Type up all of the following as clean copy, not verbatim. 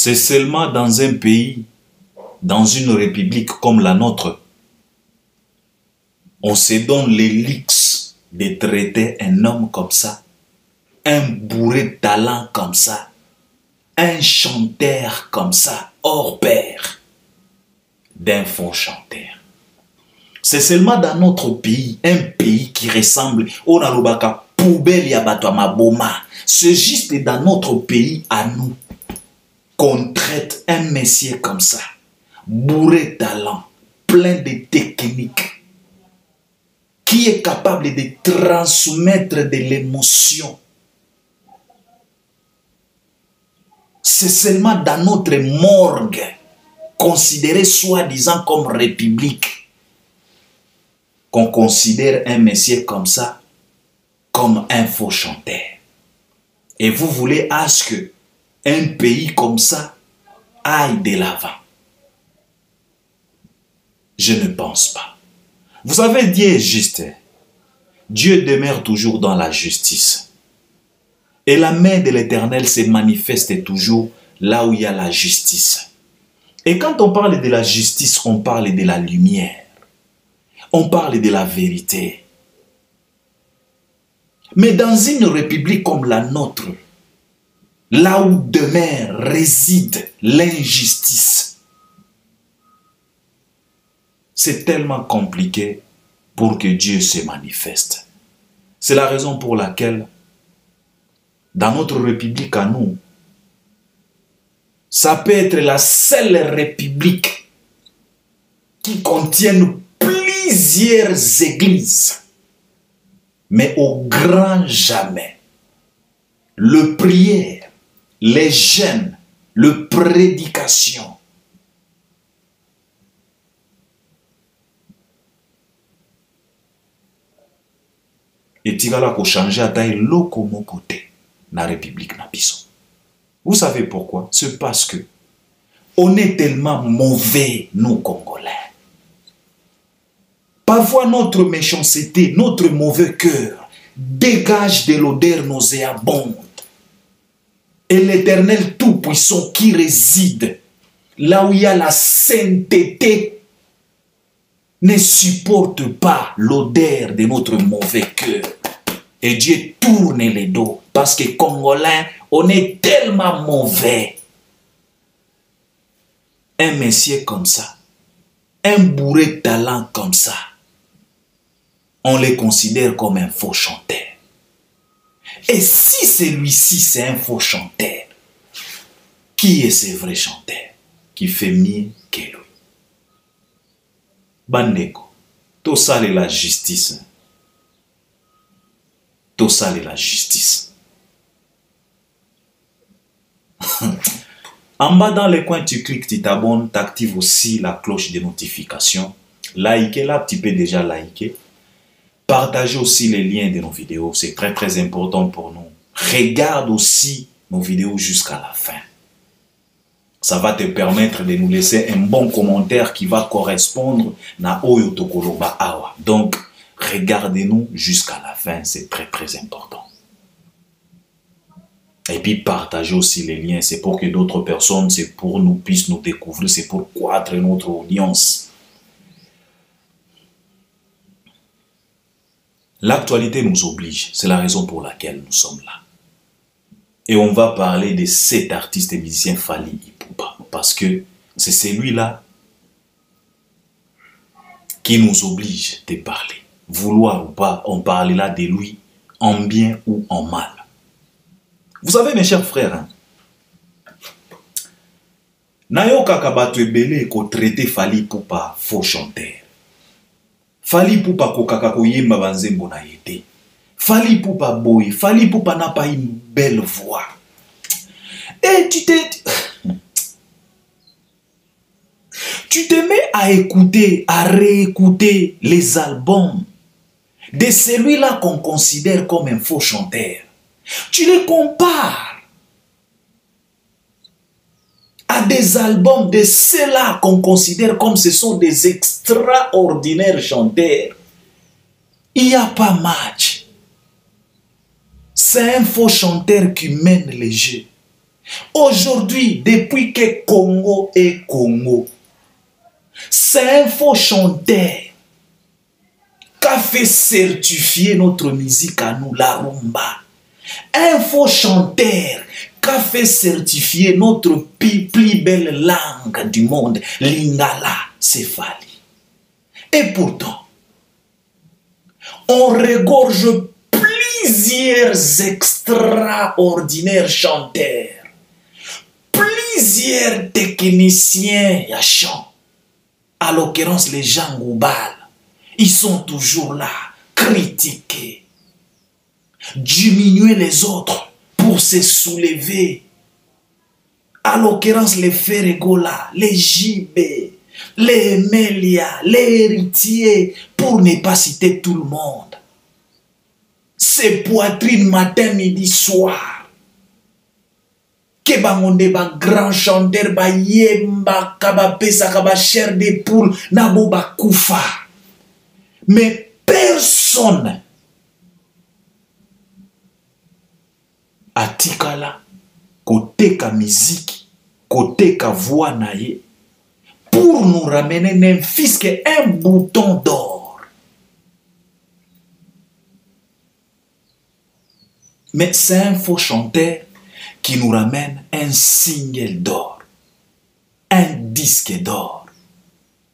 C'est seulement dans un pays, dans une république comme la nôtre, on se donne les luxe de traiter un homme comme ça, un bourré de talent comme ça, un chanteur comme ça, hors pair, d'un faux chanteur. C'est seulement dans notre pays, un pays qui ressemble au Nalobaka, poubelle yabatwa maboma. C'est juste dans notre pays à nous qu'on traite un messier comme ça, bourré de talent, plein de techniques, qui est capable de transmettre de l'émotion. C'est seulement dans notre morgue, considéré soi-disant comme république, qu'on considère un messier comme ça, comme un faux chanteur. Et vous voulez à ce que un pays comme ça aille de l'avant? Je ne pense pas. Vous savez, Dieu est juste. Dieu demeure toujours dans la justice. Et la main de l'Éternel se manifeste toujours là où il y a la justice. Et quand on parle de la justice, on parle de la lumière. On parle de la vérité. Mais dans une république comme la nôtre, là où demeure, réside l'injustice, c'est tellement compliqué pour que Dieu se manifeste. C'est la raison pour laquelle, dans notre république à nous, ça peut être la seule république qui contienne plusieurs églises. Mais au grand jamais, le prière, les jeûnes, le prédication, et tigala ko changer à taille loko mon côté na république na biso. Vous savez pourquoi? C'est parce que on est tellement mauvais, nous Congolais. Parfois notre méchanceté, notre mauvais cœur dégage de l'odeur nauséabonde. Et l'Éternel Tout-Puissant qui réside là où il y a la sainteté ne supporte pas l'odeur de notre mauvais cœur. Et Dieu tourne les dos parce que Congolais, on est tellement mauvais. Un messier comme ça, un bourré de talent comme ça, on les considère comme un faux chanteur. Et si celui-ci c'est un faux chanteur, qui est ce vrai chanteur qui fait mieux que lui? Bandeko, tout ça c'est la justice. Tout ça c'est la justice. En bas dans le coin, tu cliques, tu t'abonnes, tu actives aussi la cloche de notification. Likez là, tu peux déjà liker. Partagez aussi les liens de nos vidéos, c'est très très important pour nous. Regarde aussi nos vidéos jusqu'à la fin. Ça va te permettre de nous laisser un bon commentaire qui va correspondre à Oyo Tokoloba Awa. Donc, regardez-nous jusqu'à la fin, c'est très très important. Et puis partagez aussi les liens, c'est pour que d'autres personnes, c'est pour nous puissent nous découvrir, c'est pour croître notre audience. L'actualité nous oblige, c'est la raison pour laquelle nous sommes là. Et on va parler de cet artiste et musicien Fally Ipupa, parce que c'est celui-là qui nous oblige de parler. Vouloir ou pas, on parlera de lui en bien ou en mal. Vous savez mes chers frères, hein? Nayoka kabato ebele ko traiter Fally Ipupa faux chanteur. Fally Ipupa ko kaka ko yemba banzembo na yete. Fally Ipupa boy, Fally Ipupa n'a pas une belle voix. Et tu te mets à écouter, à réécouter les albums de celui-là qu'on considère comme un faux chanteur. Tu les compares à des albums de ceux-là qu'on considère comme ce sont des extraordinaires chanteurs. Il n'y a pas match. C'est un faux chanteur qui mène les jeux. Aujourd'hui, depuis que Congo est Congo, c'est un faux chanteur qui a fait certifier notre musique à nous, la rumba. Un faux chanteur qui a fait certifier notre plus belle langue du monde, l'Ingala, c'est Fally. Et pourtant, On regorge plusieurs extraordinaires chanteurs, plusieurs techniciens à chant. À l'occurrence, les gens Goubal, ils sont toujours là, critiquer, diminuer les autres pour se soulever. À l'occurrence, les Ferregola, les JB, les Melia, les héritiers, pour ne pas citer tout le monde. Ces poitrines matin, midi, soir. Que bangonde ba grand chanteur ba yemba kaba pesa kaba chair de poule nabo ba koufa. Mais personne atikala côté ka musique, côté ka voix naie pour nous ramener même fils que un bouton d'or. Mais c'est un faux chanteur qui nous ramène un single d'or, un disque d'or,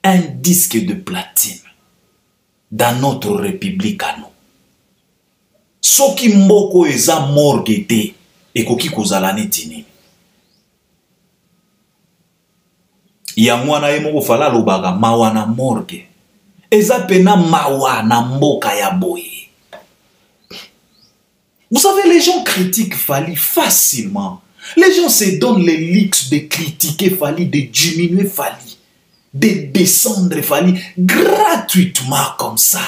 un disque de platine dans notre république à nous. Soki mboko eza morgue te ekoki kozala neti nini. Yango wana ye moko fala lobaka mawa na morgue. Eza pena mawa na mboka ya boye. Vous savez, les gens critiquent Fally facilement. Les gens se donnent les luxes de critiquer Fally, de diminuer Fally, de descendre Fally gratuitement comme ça.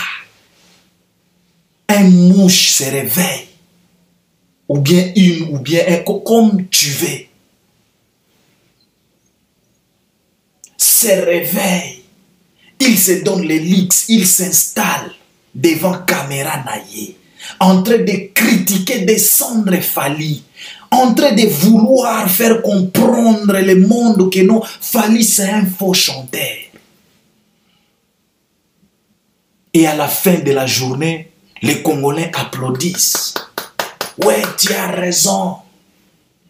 Un mouche se réveille, ou bien une, ou bien un, comme tu veux. Se réveille, il se donne les luxes, il s'installe devant caméra naïe, en train de critiquer, descendre Fally, en train de vouloir faire comprendre le monde que non, Fally c'est un faux chanteur. Et à la fin de la journée, les Congolais applaudissent. Ouais, tu as raison.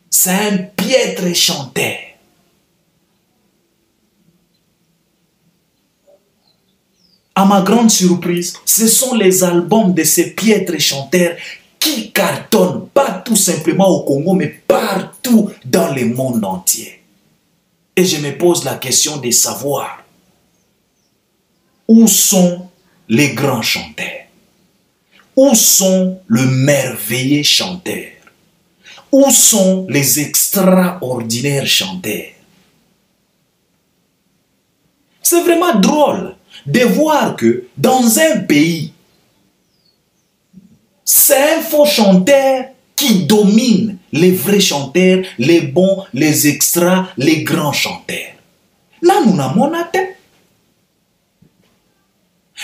C'est un piètre chanteur. À ma grande surprise, ce sont les albums de ces piètres chanteurs qui cartonnent, pas tout simplement au Congo, mais partout dans le monde entier. Et je me pose la question de savoir où sont les grands chanteurs? Où sont le merveilleux chanteur? Où sont les extraordinaires chanteurs? C'est vraiment drôle de voir que dans un pays, c'est un faux chanteur qui domine les vrais chanteurs, les bons, les extras, les grands chanteurs. Là, nous n'avons pas de tête.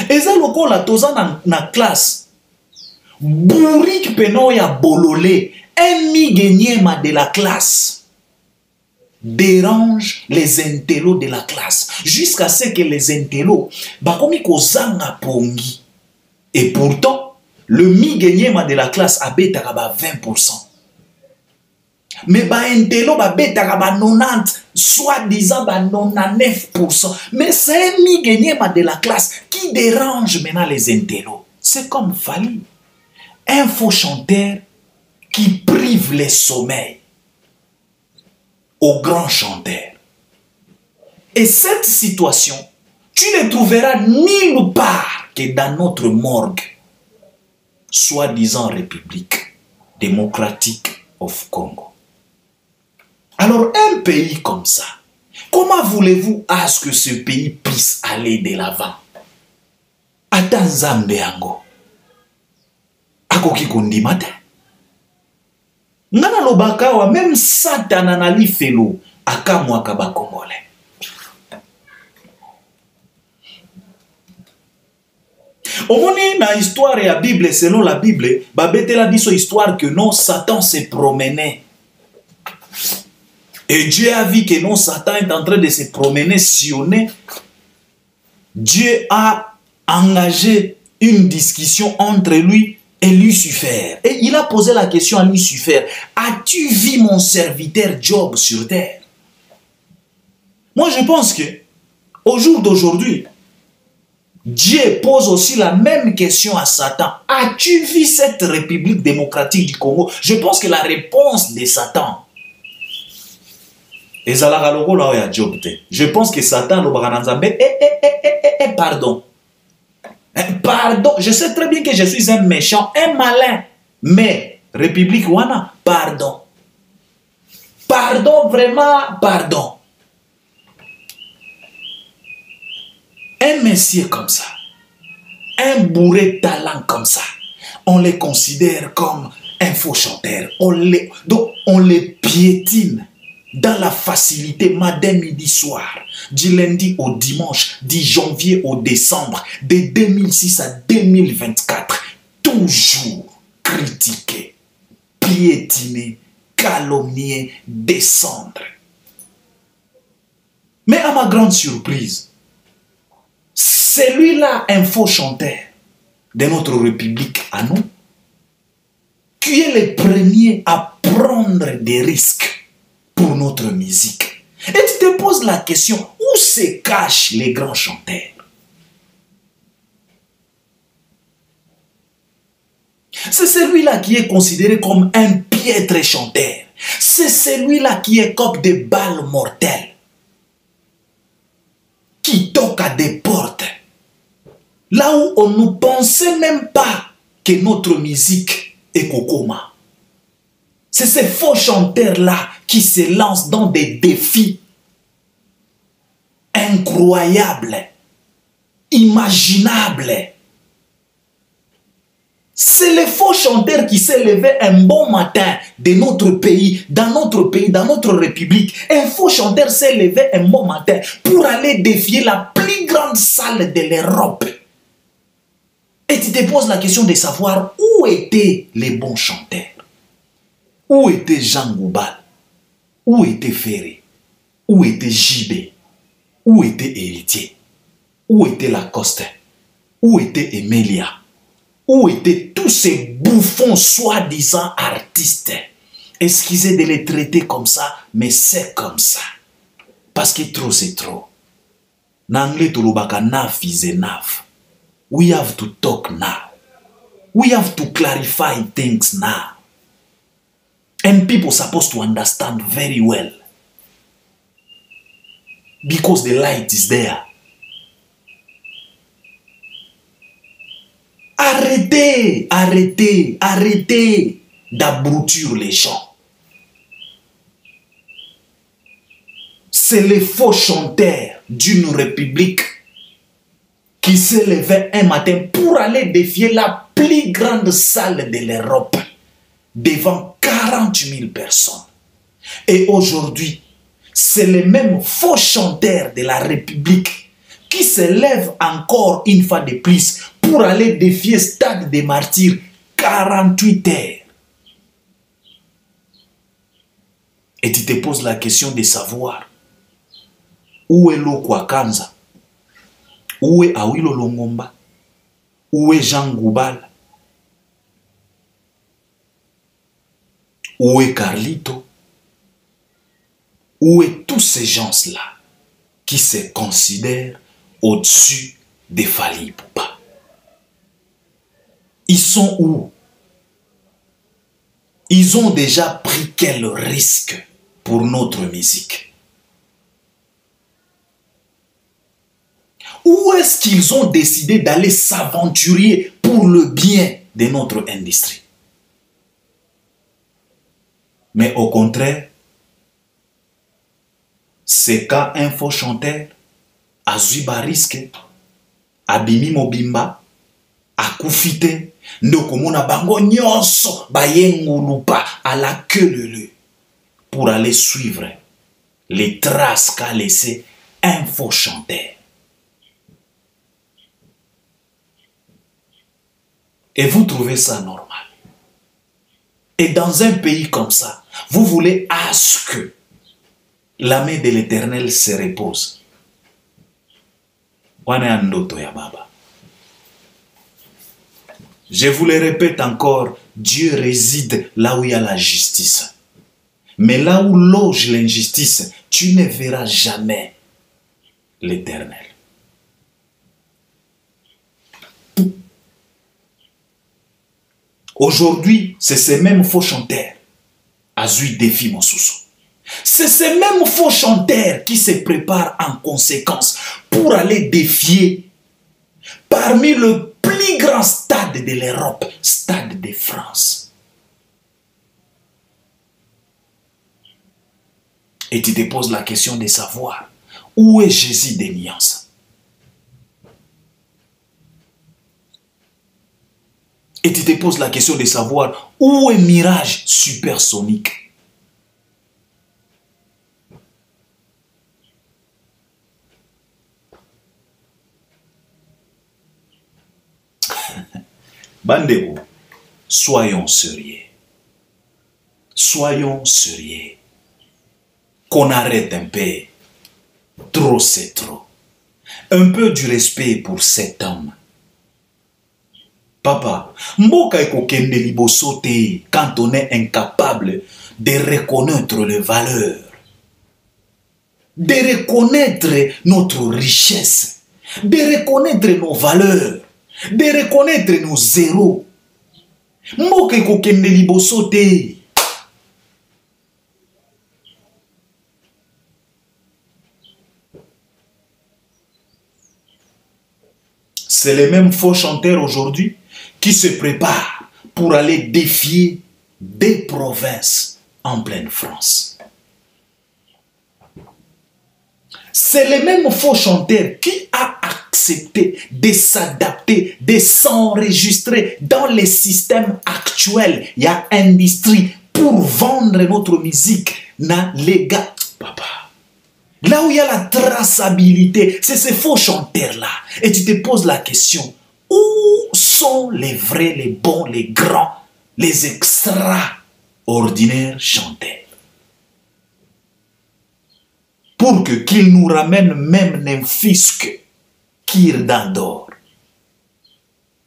Et ça, le la toza na classe. Bourrique peno ya bololé, un migueniema de la classe dérange les intellos de la classe jusqu'à ce que les intellos bakomi kozanga pongi. Et pourtant, le migueniema de la classe abetaka ba 20%. Mais ba intello ba betaka ba 90, soi-disant ba 99%. Mais c'est un migueniema de la classe qui dérange maintenant les intellos. C'est comme Fally. Un faux chanteur qui prive les sommeils aux grands chanteurs. Et cette situation, tu ne trouveras nulle part que dans notre morgue, soi-disant République démocratique of Congo. Alors un pays comme ça, comment voulez-vous à ce que ce pays puisse aller de l'avant? Ata Nzambe yango akoki kondima te. Ngana lobaka wa même Satan na lifelo akamwaka ba Congolais. Omoni na histoire ya Bible, selon la Bible, babetela biso histoire que non, Satan se promenait. Et Dieu a vu que non, Satan est en train de se promener, sillonner. Dieu a engagé une discussion entre lui et Lucifer. Et il a posé la question à Lucifer: as-tu vu mon serviteur Job sur terre? Moi, je pense que au jour d'aujourd'hui, Dieu pose aussi la même question à Satan. As-tu vu cette République démocratique du Congo? Je pense que la réponse de Satan, je pense que Satan, pardon. Pardon, je sais très bien que je suis un méchant, un malin. Mais, République Wana, pardon. Pardon, vraiment, pardon. Un messier comme ça, un bourré de talent comme ça, on les considère comme un faux chanteur. Donc, on les piétine dans la facilité matin, midi, soir, du lundi au dimanche, du janvier au décembre, de 2006 à 2024, toujours critiquer, piétiner, calomnier, descendre. Mais à ma grande surprise, celui-là, un faux chanteur de notre République à nous, qui est le premier à prendre des risques pour notre musique. Et tu te poses la question, où se cachent les grands chanteurs? C'est celui-là qui est considéré comme un piètre chanteur. C'est celui-là qui écope des balles mortelles, qui toque à des portes. Là où on ne pensait même pas que notre musique est Kokoma. C'est ces faux chanteurs-là qui se lancent dans des défis incroyables, imaginables. C'est les faux chanteurs qui s'est levé un bon matin de notre pays, dans notre République. Un faux chanteur s'est levé un bon matin pour aller défier la plus grande salle de l'Europe. Et tu te poses la question de savoir où étaient les bons chanteurs. Où était Jean Goubal? Où était Ferré? Où était JB? Où était Héritier? Où était Lacoste? Où était Emilia? Où étaient tous ces bouffons soi-disant artistes? Excusez de les traiter comme ça, mais c'est comme ça. Parce que trop c'est trop. N'anglais tolobaka enough is enough. We have to talk now. We have to clarify things now. And people are supposed to understand very well. Because the light is there. Arrêtez, arrêtez, arrêtez d'abrutir les gens. C'est les faux chanteurs d'une république qui s'est levé un matin pour aller défier la plus grande salle de l'Europe devant 40 000 personnes. Et aujourd'hui, c'est les mêmes faux chanteurs de la République qui se lèvent encore une fois de plus pour aller défier Stade des Martyrs 48 heures. Et tu te poses la question de savoir où est Lokwakanza, où est Awilo Longomba, où est Jean Goubal, où est Carlito, où est tous ces gens-là qui se considèrent au-dessus des Fally Ipupa? Ils sont où? Ils ont déjà pris quel risque pour notre musique? Où est-ce qu'ils ont décidé d'aller s'aventurer pour le bien de notre industrie? Mais au contraire, c'est quand un faux chanteur a Zuba risque, Abimi Mobimba, a Koufite, Ndokomona Bango Nyonso, Bayengulupa, à la queue leu pour aller suivre les traces qu'a laissé un faux chanteur. Et vous trouvez ça normal? Et dans un pays comme ça, vous voulez à ce que la main de l'Éternel se repose. Je vous le répète encore, Dieu réside là où il y a la justice. Mais là où loge l'injustice, tu ne verras jamais l'Éternel. Aujourd'hui, c'est ces mêmes faux chanteurs. Azui défi mon sous. C'est ces mêmes faux chanteurs qui se préparent en conséquence pour aller défier parmi le plus grand stade de l'Europe, stade de France. Et tu te poses la question de savoir où est Jésus des nuances. Et tu te poses la question de savoir où est Mirage supersonique. Bandeko, soyons sérieux. Soyons sérieux. Qu'on arrête un peu. Trop c'est trop. Un peu du respect pour cet homme. Papa, mboka ekokende liboso te quand on est incapable de reconnaître les valeurs, de reconnaître notre richesse, de reconnaître nos valeurs, de reconnaître nos zéros. Mboka ekokende liboso te. C'est les mêmes faux chanteurs aujourd'hui qui se préparent pour aller défier des provinces en pleine France. C'est les mêmes faux chanteurs qui a accepté de s'adapter, de s'enregistrer dans les systèmes actuels. Il y a industrie pour vendre notre musique. Les gars, papa. Là où il y a la traçabilité, c'est ces faux chanteurs-là. Et tu te poses la question, où sont les vrais, les bons, les grands, les extraordinaires chanteurs? Pour qu'ils nous ramènent même Nymphisque, Kirdandor.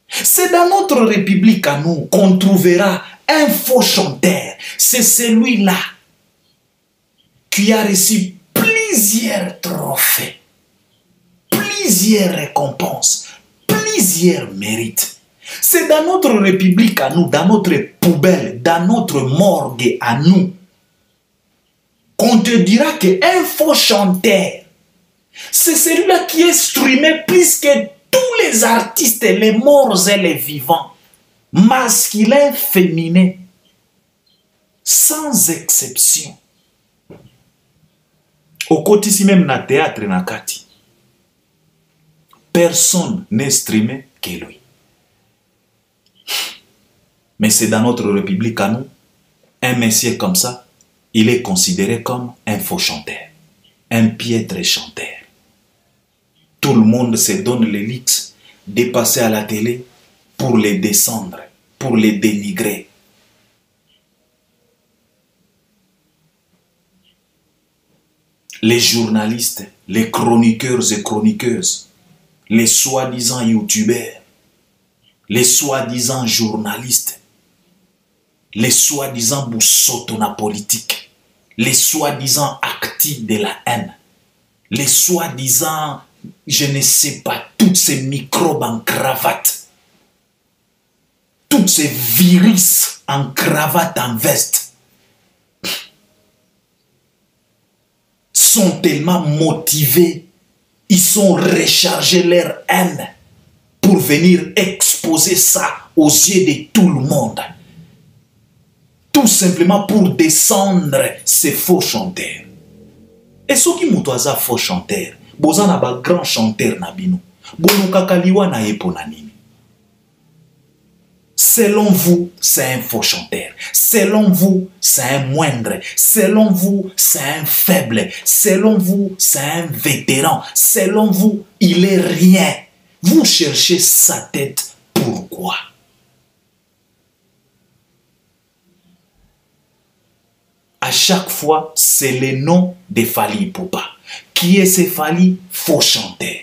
C'est dans notre République à nous qu'on trouvera un faux chanteur. C'est celui-là qui a reçu plusieurs trophées, plusieurs récompenses, plusieurs mérites. C'est dans notre République à nous, dans notre poubelle, dans notre morgue à nous, qu'on te dira qu'un faux chanteur, c'est celui-là qui est streamé plus que tous les artistes, les morts et les vivants, masculins, féminins, sans exception. Au côté ici même na théâtre nakati, personne n'est streamé que lui. Mais c'est dans notre République à nous, un messier comme ça, il est considéré comme un faux chanteur, un piètre chanteur. Tout le monde se donne le luxe de passer à la télé pour les descendre, pour les dénigrer. Les journalistes, les chroniqueurs et chroniqueuses, les soi-disant youtubeurs, les soi-disant journalistes, les soi-disant boussotona politique, les soi-disant actifs de la haine, les soi-disant, je ne sais pas, toutes ces microbes en cravate, toutes ces virus en cravate, en veste, sont tellement motivés, ils sont rechargés leur haine pour venir exposer ça aux yeux de tout le monde. Tout simplement pour descendre ces faux chanteurs. Et ceux qui m'ont faux chanteurs, boza na ba grand chanteur na bino, bolukakaliwa na eponanini. Selon vous, c'est un faux chanteur. Selon vous, c'est un moindre. Selon vous, c'est un faible. Selon vous, c'est un vétéran. Selon vous, il est rien. Vous cherchez sa tête. Pourquoi? À chaque fois, c'est le nom de Fally Ipupa. Qui est ce Fally? Faux chanteur.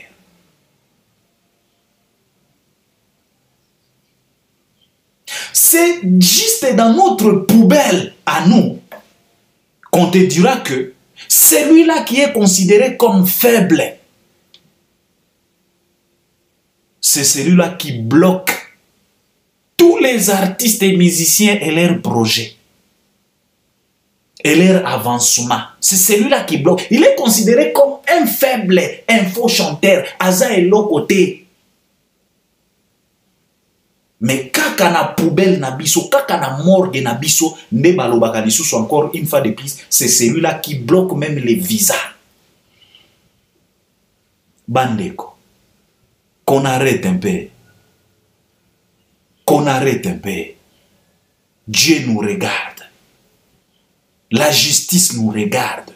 C'est juste dans notre poubelle à nous qu'on te dira que celui-là qui est considéré comme faible, c'est celui-là qui bloque tous les artistes et musiciens et leurs projets et leur avancement. C'est celui-là qui bloque. Il est considéré comme un faible info-chanteur. Aza est l'autre côté. Mais kaka na poubelle na biso, kaka na morgue na biso, ne balobaka lisusu encore une fois de plus, c'est celui-là qui bloque même les visas. Bandeko, qu'on arrête un peu. Qu'on arrête un peu. Dieu nous regarde. La justice nous regarde.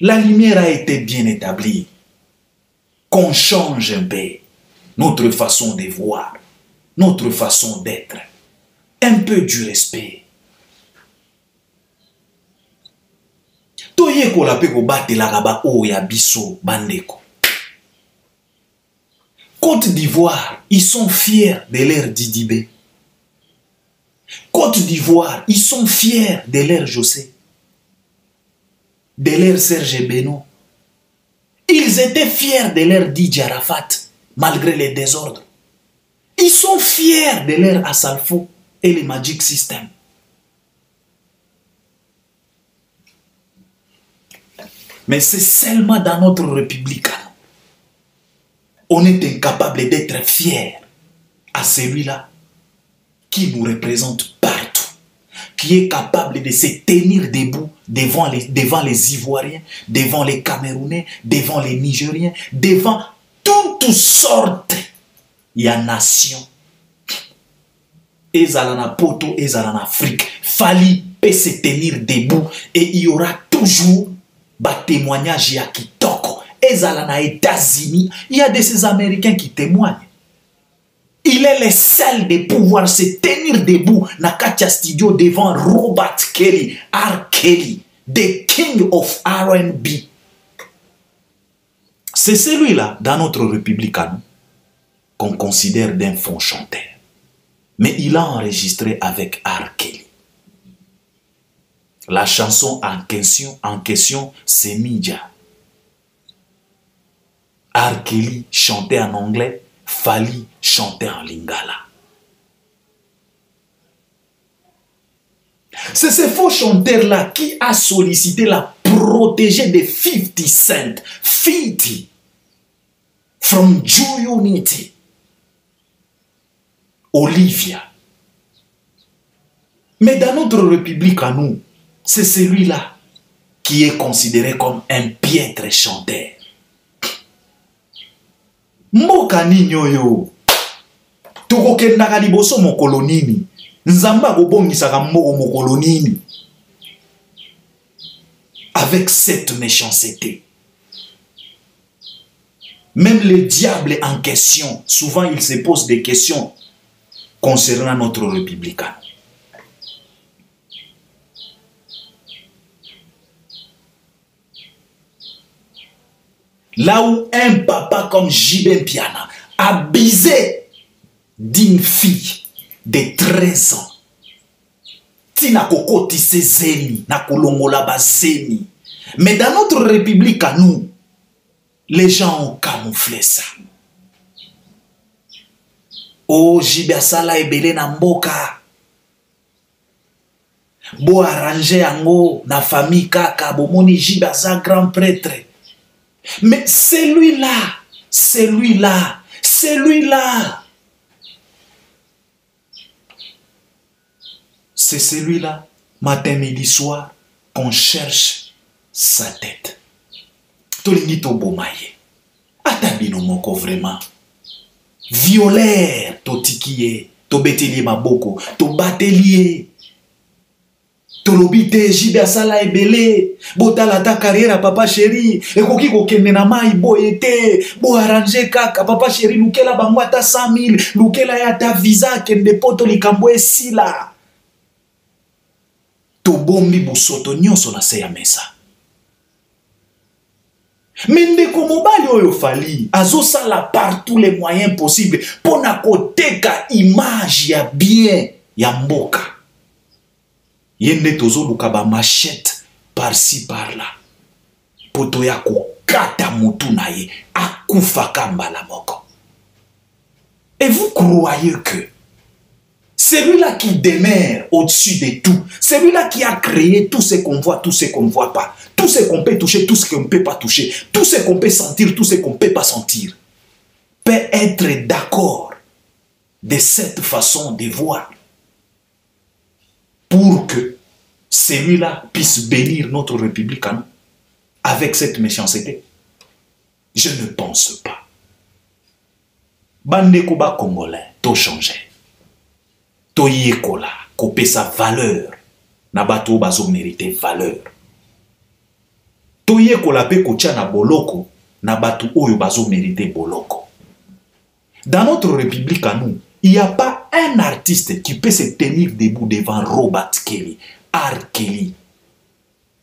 La lumière a été bien établie. Qu'on change un peu notre façon de voir, notre façon d'être. Un peu du respect. Toye ko la pe ko bate la raba o ya biso bandeko. Côte d'Ivoire, ils sont fiers de leur Didibé. Côte d'Ivoire, ils sont fiers de leur José, de leur Serge Beno. Ils étaient fiers de leur Didier Arafat, malgré les désordres. Ils sont fiers de leur Assalfo et le Magic System. Mais c'est seulement dans notre République, on est incapable d'être fiers à celui-là qui nous représente partout, qui est capable de se tenir debout devant les Ivoiriens, devant les Camerounais, devant les Nigériens, devant toutes sortes de nations. Ezalana poto, ezalana Afrique, Fali peut se tenir debout et il y aura toujours des témoignages ya kitoko. Ezalana États-Unis, il y a de ces Américains qui témoignent. Il est le seul de pouvoir se tenir debout na Katia Studio devant Robert Kelly, R. Kelly, the king of R&B. C'est celui-là, dans notre République, qu'on considère d'un fond chanteur. Mais il a enregistré avec R. Kelly. La chanson en question c'est Midja. R. Kelly chantait en anglais, Fali chantait en lingala. C'est ce faux chanteur-là qui a sollicité la protégée de 50 Cent, 50, from Jew Unity, Olivia. Mais dans notre République à nous, c'est celui-là qui est considéré comme un piètre chanteur. Mboka ninyo yo tokokendaka liboso mokolo nini nzambe akobongisaka mboko mokolo nini avec cette méchanceté. Même le diable en question, souvent il se pose des questions concernant notre République. Là où un papa comme J.B. Piana a bisé d'une fille de 13 ans, tina kokoti se zeni, na kolongola ba zeni. Mais dans notre République à nous, les gens ont camouflé ça. Oh, J.B. Asala ebele na mboka. Bo arranger yango na famille kaka, bo moni J.B. Asala grand prêtre. Mais celui-là, c'est celui-là, matin, midi, soir, qu'on cherche sa tête. Tolingi to bomaye. Atabino moko vraiment. Violaire, to tikiye, to betelier maboko, to batelier. Tolobite J.B. Asala ebele botala ta carrière papa chéri ekoki kokende na mai boyete bo arranger kaka papa chéri lukela bango ata 100 000 lukela ya ta visa kende poto likambo esila tobombi busoto nyonso na se ya mesa. Mendeko mobali oyo Fali azosala par tous les moyens possibles pona koteka image ya bien ya mboka. Yende tozo lukaba machette par-ci par-là. Poto ya ko kata mutu na ye akufa kamba la moko. Et vous croyez que celui-là qui demeure au-dessus de tout, celui-là qui a créé tout ce qu'on voit, tout ce qu'on ne voit pas, tout ce qu'on peut toucher, tout ce qu'on ne peut pas toucher, tout ce qu'on peut sentir, tout ce qu'on ne peut pas sentir, peut être d'accord de cette façon de voir pour que celui-là puisse bénir notre République à nous avec cette méchanceté? Je ne pense pas. Bandeko ba Congolais, to changer. To yekola, kopé sa valeur. Na bato bazo mérité valeur. To yekola pe kocha na boloko, na bato oyo bazo mérité boloko. Dans notre République à nous, il n'y a pas un artiste qui peut se tenir debout devant Robert Kelly, R. Kelly.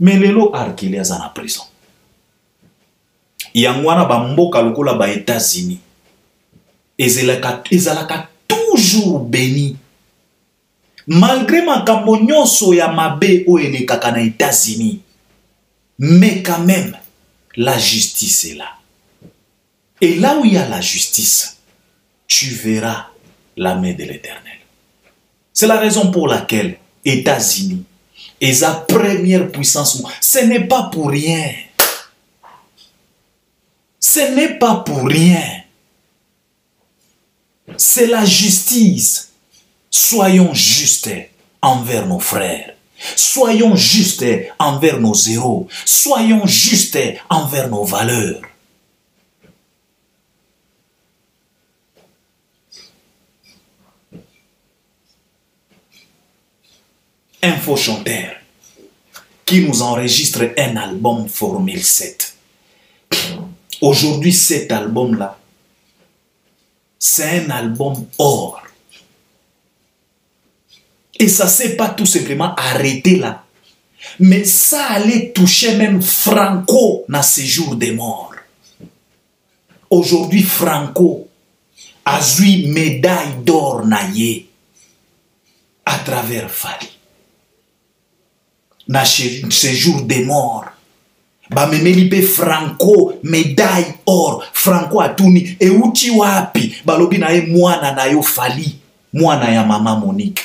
Mais lelo R. Kelly est en prison. Yangwana ba mboka lokola ba États-Unis. Ezalaka toujours béni. Malgré makambo nyonso ya mabe o elekaka na États-Unis. Mais quand même, la justice est là. Et là où il y a la justice, tu verras la main de l'Éternel. C'est la raison pour laquelle États-Unis est sa première puissance. Ce n'est pas pour rien. Ce n'est pas pour rien. C'est la justice. Soyons justes envers nos frères. Soyons justes envers nos héros. Soyons justes envers nos valeurs. Un faux chanteur qui nous enregistre un album Formule 7. Aujourd'hui, cet album-là, c'est un album or. Et ça ne s'est pas tout simplement arrêté là. Mais ça allait toucher même Franco dans ses jours de mort. Aujourd'hui, Franco a eu médaille d'or naïe à travers Fali. Dans ses jours de mort. Bamemelipe Franco médaille or. Franco atuni e uchi wapi balobi na ye mwana na yo Fali, mwana ya mama Monique.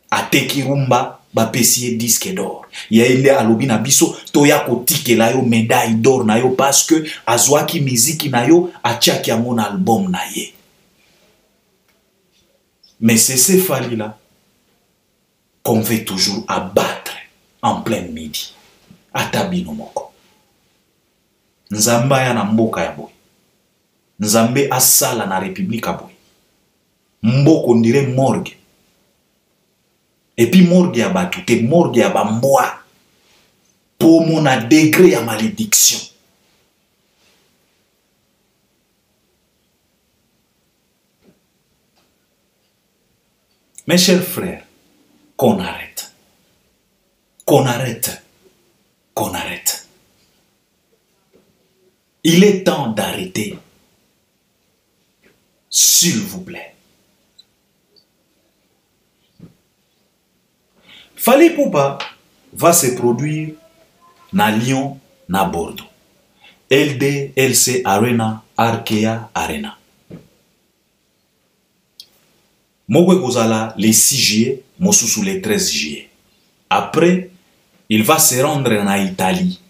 Ateki rumba bapesi ye disque d'or. Ya ele alobi na biso toya kotike la yo médaille d'or na yo parce que azwaki miziki na yo atiaki yango na album na ye. Mais c'est ce Fali là qu'on veut toujours abattre en plein midi. Atabino moko. Nzambe ya na mboka ya boy. Nzambe asala na République ya boy. Mboko ndire morgue. Et puis morgue ya batu te morgue ya bamboa. Pour mon degré ya malédiction. Mes chers frères, qu'on arrête. Qu'on arrête. Qu'on arrête. Il est temps d'arrêter. S'il vous plaît. Fally Ipupa va se produire na Lyon, na Bordeaux. LDLC Arena, Arkea Arena. Mogwe Kozala le 6 juillet, Mosusu le 13 juillet. Après, il va se rendre en Italie.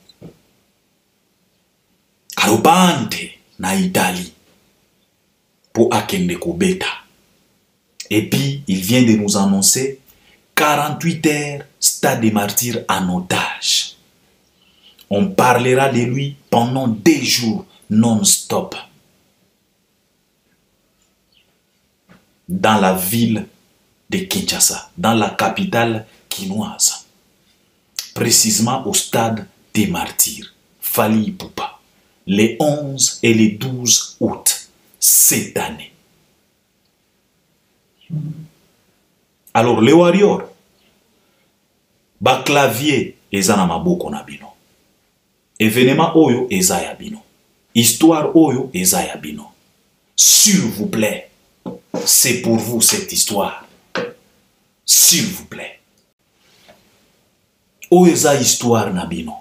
Karubante na Italie. Pour Akende Kobeta. Et puis, il vient de nous annoncer 48 heures, Stade des Martyrs en otage. On parlera de lui pendant 2 jours non-stop. Dans la ville de Kinshasa, dans la capitale quinoise. Précisément au Stade des Martyrs. Fally Ipupa. Les 11 et les 12 août cette année. Alors, les warriors, ba clavier eza na maboko na bino. Événement oyo eza ya bino. Histoire oyo eza ya bino. S'il vous plaît, c'est pour vous cette histoire. S'il vous plaît. Oyo eza histoire na bino.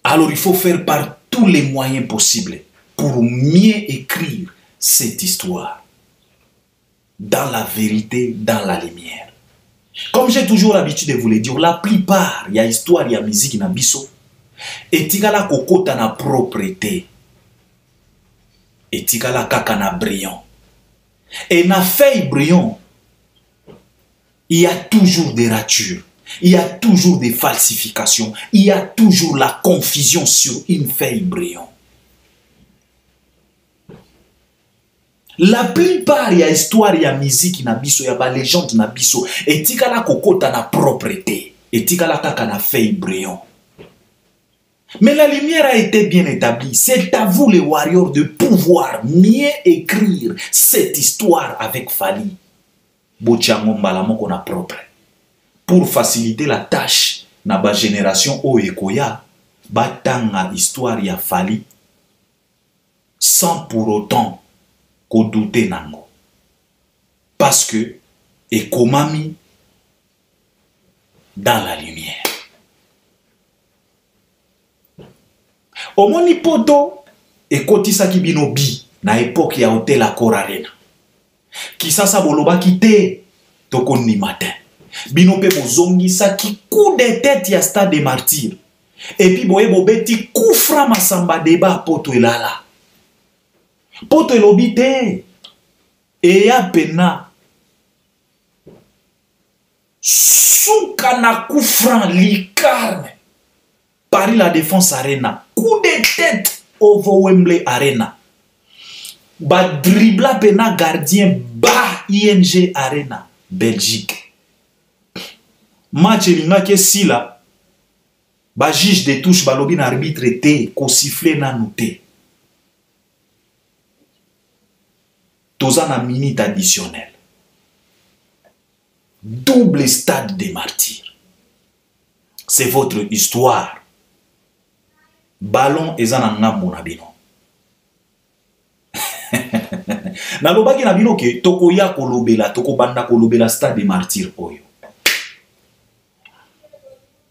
Alors, il faut faire par tous les moyens possibles pour mieux écrire cette histoire. Dans la vérité, dans la lumière. Comme j'ai toujours l'habitude de vous le dire, la plupart, il y a histoire, il y a musique, il y a biso. Et tigala kokota na propreté. Et tigala kaka na brillant. Et na feuille brillant, il y a toujours des ratures. Il y a toujours des falsifications. Il y a toujours la confusion sur une feuille brillant. La plupart, il y a histoire, il y a musique, il y a biso, il y a légende, il y a biso. Et tigala kokota na propreté. Et tigala kaka na feuille brillant. Mais la lumière a été bien établie. C'est à vous, les warriors, de pouvoir mieux écrire cette histoire avec Fally. Propre. Pour faciliter la tâche, na génération Oekoya, batanga histoire ya Fally, sans pour autant qu'on doute nango. Parce que, ekomami dans la lumière. Omoni poto ekotisaki bino bi na époque ya Hotel Accor Arena. Kisasa boloba kite tokoni matin. Bino pe bozongisaki coup de tête ya Stade des Martyrs. Et puis boye bobeti coup franc masamba débat poto elala. Poto elobi te. Et ya pena souka na coup franc likarne. Paris La Défense Arena. Coup de tête au Wembley Arena. Ba dribla pena gardien ba ING Arena. Belgique. Match elinga ke sila. Ba juge de touche ba lobi na arbitre te. Ko siffle na noté. Toza na minute additionnelle. Double Stade des Martyrs. C'est votre histoire. Ballon ezana ngambo na bino. Na lobaki na bino ke toko ya kolobela, toko banda kolobela Stade des Martyrs oyo.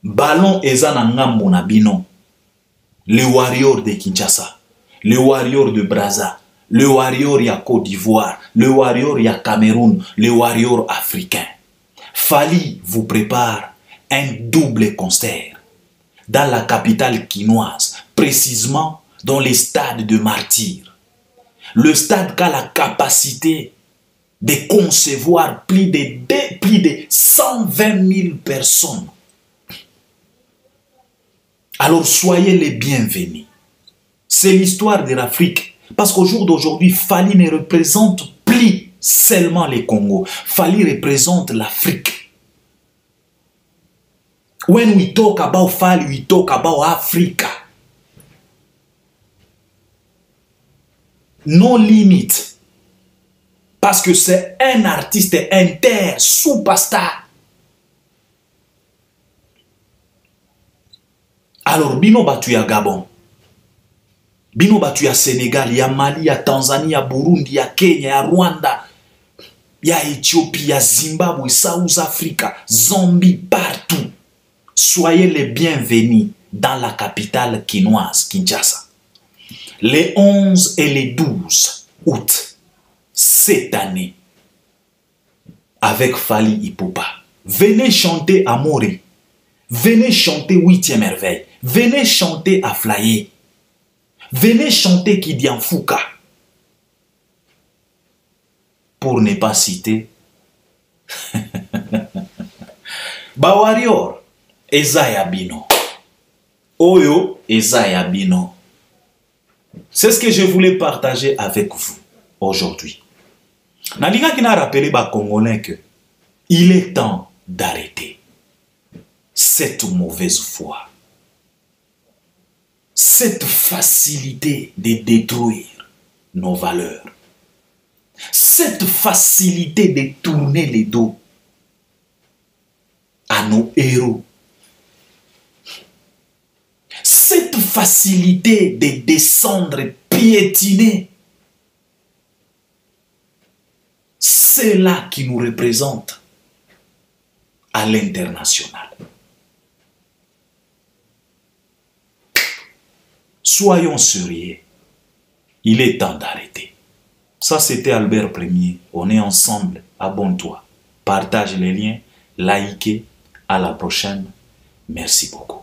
Ballon ezana ngambo na bino. Le warrior de Kinshasa, le warrior de Brazza, le warrior ya Côte d'Ivoire, le warrior ya Cameroun, le warrior africain. Fally vous prépare un double concert dans la capitale quinoise, précisément dans le stade de Martyrs. Le stade qui a la capacité de concevoir plus de 120 000 personnes. Alors soyez les bienvenus. C'est l'histoire de l'Afrique. Parce qu'au jour d'aujourd'hui, Fally ne représente plus seulement les Congo. Fally représente l'Afrique. When we talk about Fally, we talk about Africa. No limit. Parce que c'est un artiste inter, superstar. Alors, bino batu ya Gabon. Bino batu ya Sénégal, ya Mali, ya Tanzanie, ya Burundi, ya Kenya, ya Rwanda, ya Éthiopie, ya Zimbabwe, South Africa, Zambie, partout. Soyez les bienvenus dans la capitale quinoise, Kinshasa. Les 11 et les 12 août, cette année, avec Fally Ipupa. Venez chanter à Mori. Venez chanter 8e merveille. Venez chanter à Flaye. Venez chanter Kidian Fouka. Pour ne pas citer Bawarior. Ezaya Bino. Oyo Ezaya Bino. C'est ce que je voulais partager avec vous aujourd'hui. Nalinga qui n'a rappelé ba Congolais que il est temps d'arrêter cette mauvaise foi. Cette facilité de détruire nos valeurs. Cette facilité de tourner les dos à nos héros. Cette facilité de descendre, piétiner, c'est là qui nous représente à l'international. Soyons sérieux. Il est temps d'arrêter. Ça, c'était Albert Ier. On est ensemble. Abonne-toi. Partage les liens. Likez. À la prochaine. Merci beaucoup.